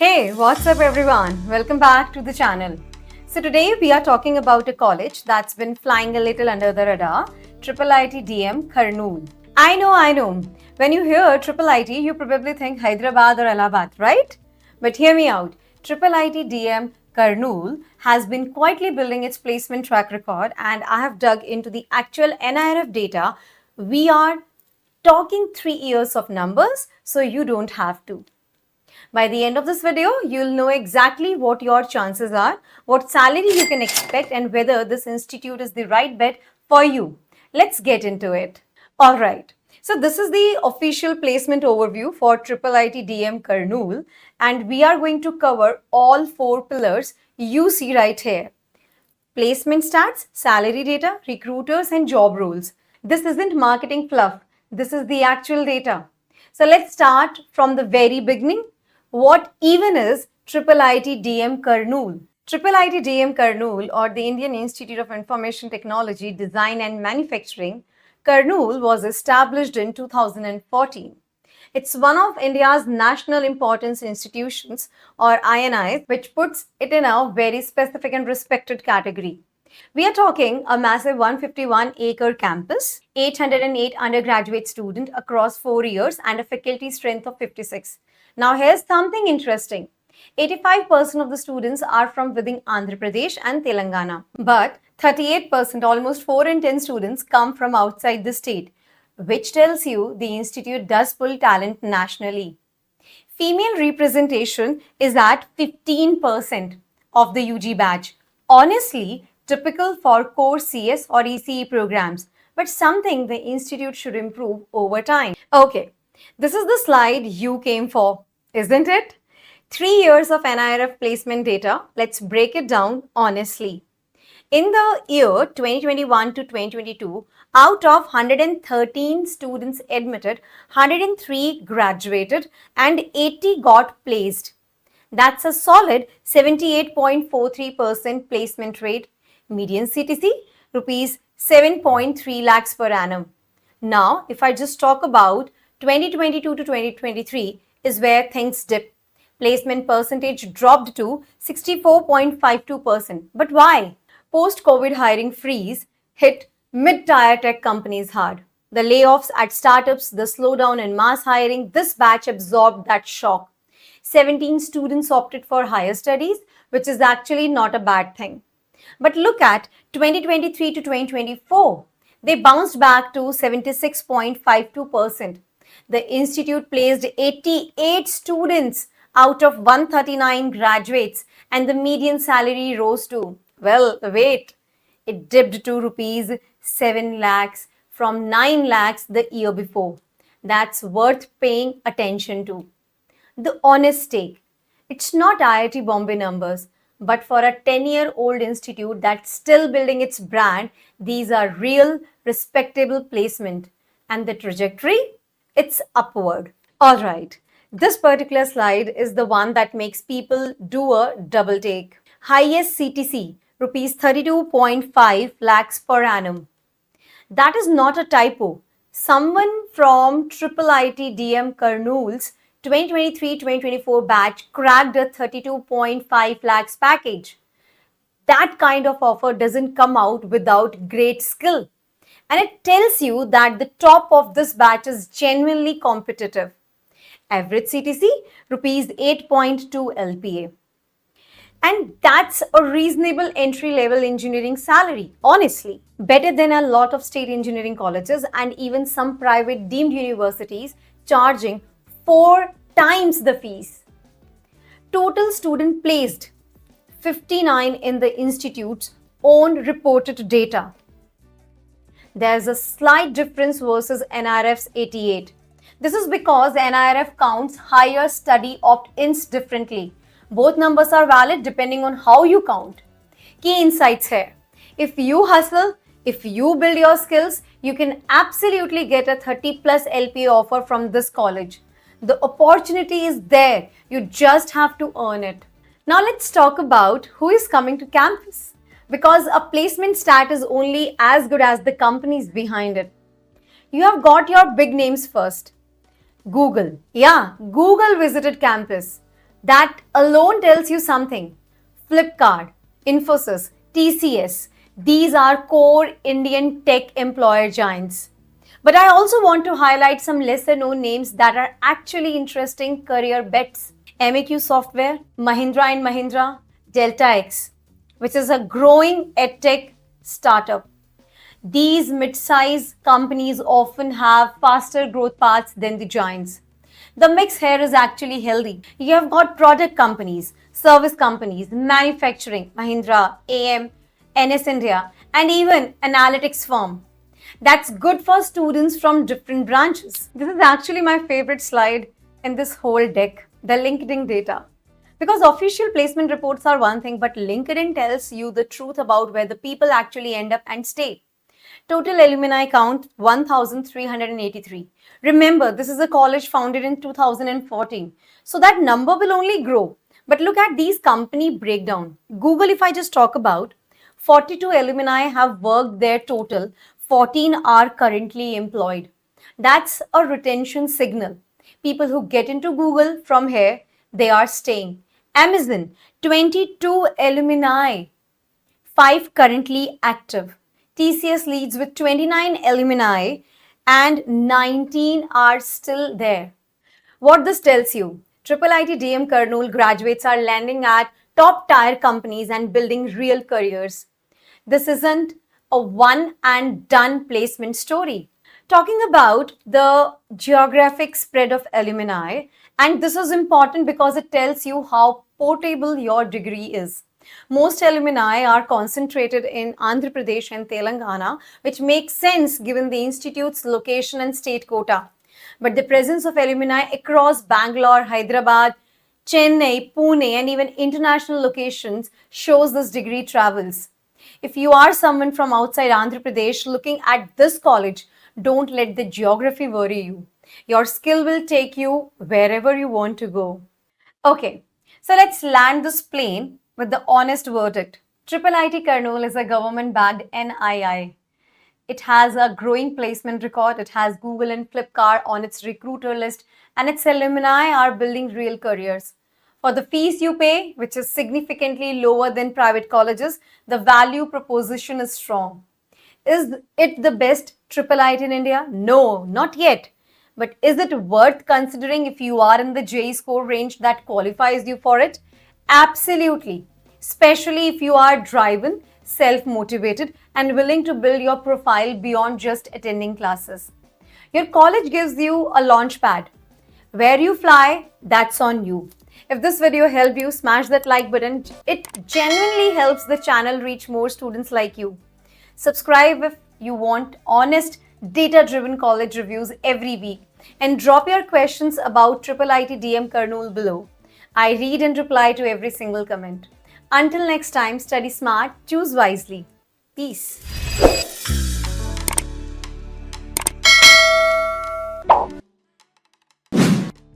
Hey, what's up everyone? Welcome back to the channel. So today we are talking about a college that's been flying a little under the radar, IIIT DM Kurnool. I know. When you hear IIIT, you probably think Hyderabad or Allahabad, right? But hear me out. IIIT DM Kurnool has been quietly building its placement track record, and I have dug into the actual NIRF data. We are talking 3 years of numbers, so you don't have to. By the end of this video, you'll know exactly what your chances are, what salary you can expect, and whether this institute is the right bet for you. Let's get into it. Alright, so this is the official placement overview for IIIT DM Kurnool, and we are going to cover all 4 pillars you see right here. Placement stats, salary data, recruiters, and job roles. This isn't marketing fluff. This is the actual data. So let's start from the very beginning. What even is IIIT DM Kurnool? IIIT DM Kurnool, or the Indian Institute of Information Technology, Design and Manufacturing, Kurnool was established in 2014. It's one of India's national importance institutions, or INIs, which puts it in a very specific and respected category. We are talking a massive 151-acre campus, 808 undergraduate students across 4 years, and a faculty strength of 56. Now here's something interesting. 85% of the students are from within Andhra Pradesh and Telangana. But 38%, almost 4 in 10 students, come from outside the state, which tells you the institute does pull talent nationally. Female representation is at 15% of the UG batch. Honestly, typical for core CS or ECE programs, but something the institute should improve over time. Okay, this is the slide you came for, isn't it? 3 years of NIRF placement data. Let's break it down honestly. In the year 2021 to 2022, out of 113 students admitted, 103 graduated and 80 got placed. That's a solid 78.43% placement rate. Median CTC, rupees 7.3 lakhs per annum. Now, if I just talk about 2022 to 2023 is where things dip. Placement percentage dropped to 64.52%. But why? Post-COVID hiring freeze hit mid-tier tech companies hard. The layoffs at startups, the slowdown in mass hiring, this batch absorbed that shock. 17 students opted for higher studies, which is actually not a bad thing. But look at 2023 to 2024. They bounced back to 76.52%. The institute placed 88 students out of 139 graduates, and the median salary rose to, well, wait, it dipped to rupees 7 lakhs from 9 lakhs the year before. That's worth paying attention to. The honest take. It's not IIT Bombay numbers, but for a 10-year-old institute that's still building its brand, these are real, respectable placement. And the trajectory? It's upward. Alright, this particular slide is the one that makes people do a double take. Highest CTC, rupees 32.5 lakhs per annum. That is not a typo. Someone from IIIT DM Kurnool's 2023-2024 batch cracked a 32.5 lakhs package. That kind of offer doesn't come out without great skill. And it tells you that the top of this batch is genuinely competitive. Average CTC, rupees 8.2 LPA. And that's a reasonable entry-level engineering salary, honestly. Better than a lot of state engineering colleges and even some private deemed universities charging 4 times the fees. Total student placed, 59 in the institute's own reported data. There's a slight difference versus NIRF's 88. This is because NIRF counts higher study opt-ins differently. Both numbers are valid depending on how you count. Key insights here. If you hustle, if you build your skills, you can absolutely get a 30 plus LPA offer from this college. The opportunity is there. You just have to earn it. Now let's talk about who is coming to campus. Because a placement stat is only as good as the companies behind it. You have got your big names first. Google. Yeah, Google visited campus. That alone tells you something. Flipkart, Infosys, TCS, these are core Indian tech employer giants. But I also want to highlight some lesser known names that are actually interesting career bets. MAQ Software, Mahindra and Mahindra, Delta X, which is a growing edtech startup. These mid-size companies often have faster growth paths than the giants. The mix here is actually healthy. You have got product companies, service companies, manufacturing, Mahindra, AM, NS India, and even analytics firm. That's good for students from different branches. This is actually my favorite slide in this whole deck, the LinkedIn data. Because official placement reports are one thing, but LinkedIn tells you the truth about where the people actually end up and stay. Total alumni count 1,383. Remember, this is a college founded in 2014. So that number will only grow. But look at these company breakdown. Google, if I just talk about, 42 alumni have worked there total, 14 are currently employed. That's a retention signal. People who get into Google from here, they are staying. Amazon, 22 alumni, 5 currently active. TCS leads with 29 alumni and 19 are still there. What this tells you, IIIT DM Kurnool graduates are landing at top tier companies and building real careers. This isn't a one and done placement story. Talking about the geographic spread of alumni, and this is important because it tells you how portable your degree is. Most alumni are concentrated in Andhra Pradesh and Telangana, which makes sense given the institute's location and state quota. But the presence of alumni across Bangalore, Hyderabad, Chennai, Pune, and even international locations shows this degree travels. If you are someone from outside Andhra Pradesh looking at this college, don't let the geography worry you. Your skill will take you wherever you want to go. Okay, so let's land this plane with the honest verdict. IIIT Kurnool is a government-backed NII. It has a growing placement record. It has Google and Flipkart on its recruiter list, and its alumni are building real careers. For the fees you pay, which is significantly lower than private colleges, the value proposition is strong. Is it the best IIIT in India? No, not yet. But is it worth considering if you are in the JEE score range that qualifies you for it? Absolutely. Especially if you are driven, self-motivated, and willing to build your profile beyond just attending classes. Your college gives you a launch pad. Where you fly, that's on you. If this video helped you, smash that like button. It genuinely helps the channel reach more students like you. Subscribe if you want honest, data-driven college reviews every week. And drop your questions about IIIT DM Kurnool below. I read and reply to every single comment. Until next time, study smart, choose wisely. Peace.